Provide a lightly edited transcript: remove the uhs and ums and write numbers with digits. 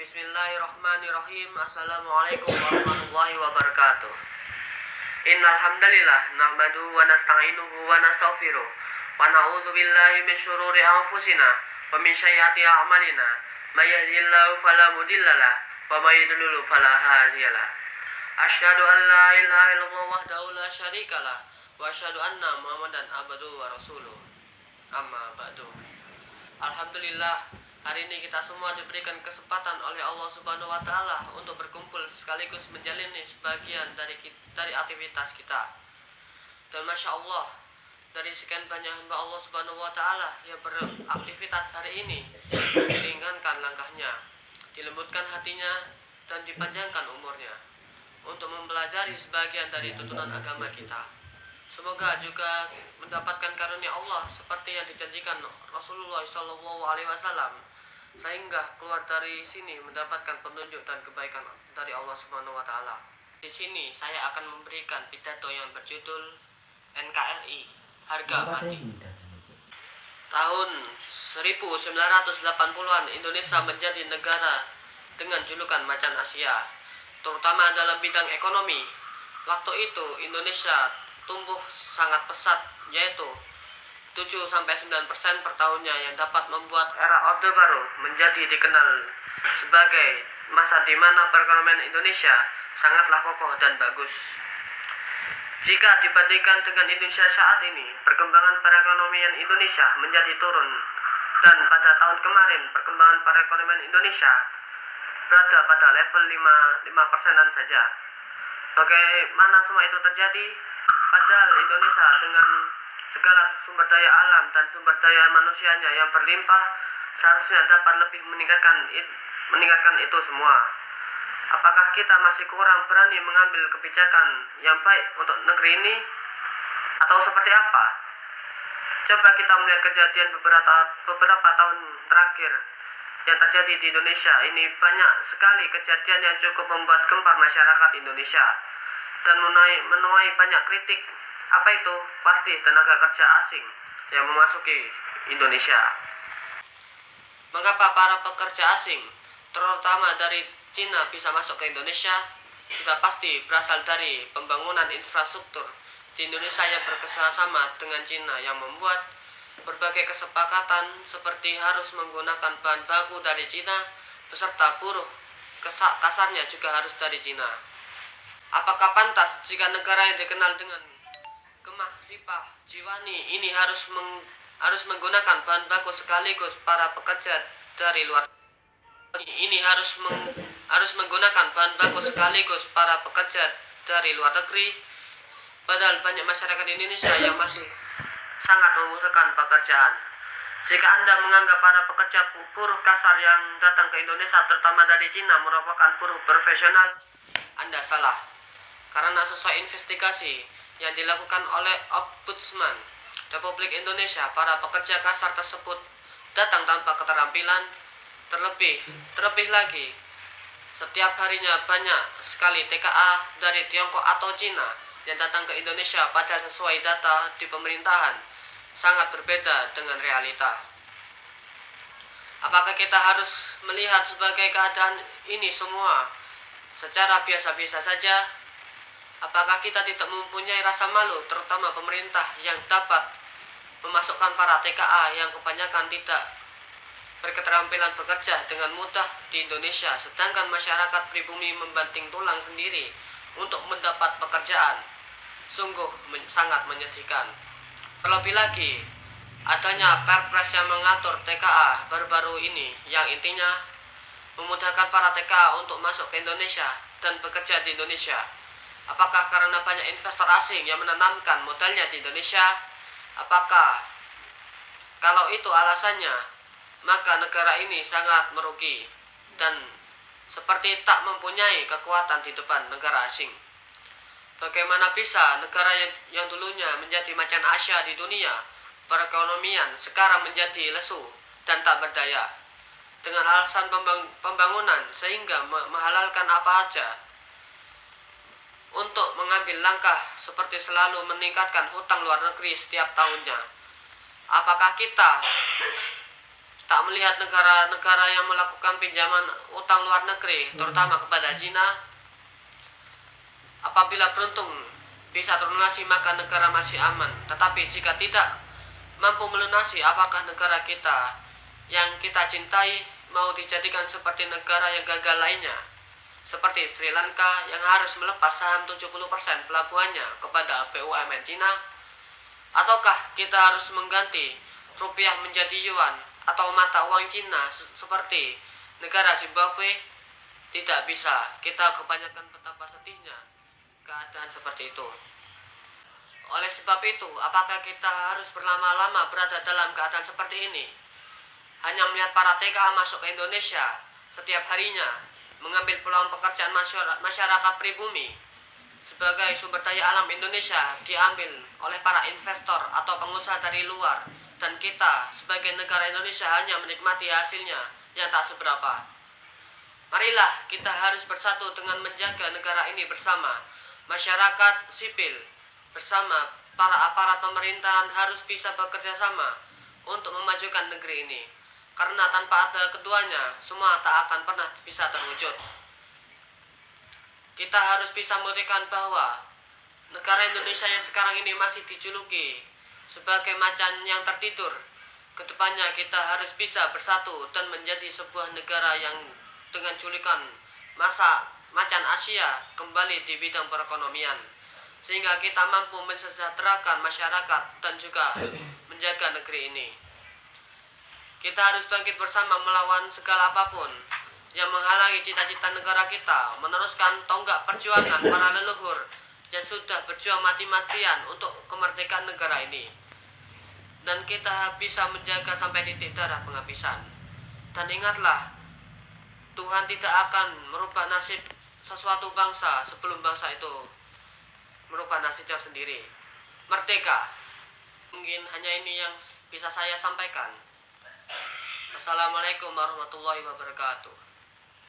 Bismillahirrahmanirrahim. Assalamualaikum warahmatullahi wabarakatuh. Innal hamdalillah nahmaduhu wa nasta'inuhu wa nastaghfiruh wa na'udzu billahi min syururi anfusina wa min sayyiati a'malina. May yahdihillahu fala mudhillalah wa may yudlil fala hadiyalah. Asyhadu an la ilaha illallah wahdahu la syarikalah wa asyhadu anna Muhammadan abduhu wa rasuluh. Amma ba'du. Alhamdulillah, hari ini kita semua diberikan kesempatan oleh Allah Subhanahu wa taala untuk berkumpul sekaligus menjalani sebagian dari aktivitas kita. Dan Masya Allah, dari sekian banyak hamba Allah Subhanahu wa taala yang beraktivitas hari ini, diringankan langkahnya, dilembutkan hatinya, dan dipanjangkan umurnya untuk mempelajari sebagian dari tuntunan agama kita. Semoga juga mendapatkan karunia Allah seperti yang dijanjikan Rasulullah SAW, sehingga keluar dari sini mendapatkan petunjuk dan kebaikan dari Allah Subhanahu wa taala. Di sini saya akan memberikan pidato yang berjudul NKRI, Harga Mati. Tahun 1980-an Indonesia menjadi negara dengan julukan Macan Asia, terutama dalam bidang ekonomi. Waktu itu Indonesia tumbuh sangat pesat, yaitu 7-9% per tahunnya, yang dapat membuat era Orde Baru menjadi dikenal sebagai masa di mana perekonomian Indonesia sangatlah kokoh dan bagus. Jika dibandingkan dengan Indonesia saat ini, perkembangan perekonomian Indonesia menjadi turun, dan pada tahun kemarin perkembangan perekonomian Indonesia berada pada level 5%-an saja. Bagaimana semua itu terjadi? Padahal Indonesia dengan segala sumber daya alam dan sumber daya manusianya yang berlimpah seharusnya dapat lebih meningkatkan itu semua. Apakah kita masih kurang berani mengambil kebijakan yang baik untuk negeri ini, atau seperti apa? Coba kita melihat kejadian beberapa tahun terakhir yang terjadi di Indonesia ini. Banyak sekali kejadian yang cukup membuat gempar masyarakat Indonesia dan menuai banyak kritik. Apa itu? Pasti tenaga kerja asing yang memasuki Indonesia. Mengapa para pekerja asing, terutama dari Cina, bisa masuk ke Indonesia? Sudah pasti berasal dari pembangunan infrastruktur di Indonesia yang bekerjasama dengan Cina, yang membuat berbagai kesepakatan seperti harus menggunakan bahan baku dari Cina beserta buruh kasarnya juga harus dari Cina. Apakah pantas jika negara yang dikenal dengan kemah ripah jiwani ini harus menggunakan bahan baku sekaligus para pekerja dari luar negeri? Padahal banyak masyarakat Indonesia yang masih sangat membutuhkan pekerjaan. Jika Anda menganggap para pekerja buruh kasar yang datang ke Indonesia, terutama dari Cina, merupakan buruh profesional, Anda salah. Karena sesuai investigasi yang dilakukan oleh Ombudsman Republik Indonesia, para pekerja kasar tersebut datang tanpa keterampilan. Terlebih lagi, setiap harinya banyak sekali TKA dari Tiongkok atau Cina yang datang ke Indonesia, padahal sesuai data di pemerintahan sangat berbeda dengan realita. Apakah kita harus melihat sebagai keadaan ini semua secara biasa-biasa saja? Apakah kita tidak mempunyai rasa malu, terutama pemerintah, yang dapat memasukkan para TKA yang kebanyakan tidak berketerampilan bekerja dengan mudah di Indonesia, sedangkan masyarakat pribumi membanting tulang sendiri untuk mendapat pekerjaan? Sungguh sangat menyedihkan. Terlebih lagi, adanya Perpres yang mengatur TKA baru-baru ini, yang intinya memudahkan para TKA untuk masuk ke Indonesia dan bekerja di Indonesia. Apakah karena banyak investor asing yang menanamkan modalnya di Indonesia? Apakah kalau itu alasannya, maka negara ini sangat merugi dan seperti tak mempunyai kekuatan di depan negara asing? Bagaimana bisa negara yang dulunya menjadi macan Asia di dunia perekonomian sekarang menjadi lesu dan tak berdaya dengan alasan pembangunan, sehingga menghalalkan apa aja untuk mengambil langkah seperti selalu meningkatkan hutang luar negeri setiap tahunnya? Apakah kita tak melihat negara-negara yang melakukan pinjaman utang luar negeri, terutama kepada Cina. Apabila beruntung bisa terlunasi, maka negara masih aman. Tetapi jika tidak mampu melunasi, apakah negara kita yang kita cintai mau dijadikan seperti negara yang gagal lainnya? Seperti Sri Lanka yang harus melepas saham 70% pelabuhannya kepada BUMN Cina? Ataukah kita harus mengganti rupiah menjadi yuan atau mata uang Cina seperti negara Zimbabwe? Tidak bisa. Kita kebanyakan betapa sedihnya keadaan seperti itu. Oleh sebab itu, apakah kita harus berlama-lama berada dalam keadaan seperti ini? Hanya melihat para TKA masuk ke Indonesia setiap harinya, mengambil peluang pekerjaan masyarakat pribumi. Sebagai sumber daya alam Indonesia diambil oleh para investor atau pengusaha dari luar, dan kita sebagai negara Indonesia hanya menikmati hasilnya yang tak seberapa. Marilah kita harus bersatu dengan menjaga negara ini bersama. Masyarakat sipil bersama para aparat pemerintahan harus bisa bekerja sama untuk memajukan negeri ini. Karena tanpa ada keduanya, semua tak akan pernah bisa terwujud. Kita harus bisa membuktikan bahwa negara Indonesia yang sekarang ini masih dijuluki sebagai macan yang tertidur. Kedepannya kita harus bisa bersatu dan menjadi sebuah negara yang dengan julukan macan Asia kembali di bidang perekonomian, sehingga kita mampu mensejahterakan masyarakat dan juga menjaga negeri ini. Kita harus bangkit bersama melawan segala apapun yang menghalangi cita-cita negara kita, meneruskan tonggak perjuangan para leluhur yang sudah berjuang mati-matian untuk kemerdekaan negara ini. Dan kita bisa menjaga sampai titik darah penghabisan. Dan ingatlah, Tuhan tidak akan merubah nasib sesuatu bangsa sebelum bangsa itu merubah nasibnya sendiri. Merdeka. Mungkin hanya ini yang bisa saya sampaikan. Assalamualaikum warahmatullahi wabarakatuh.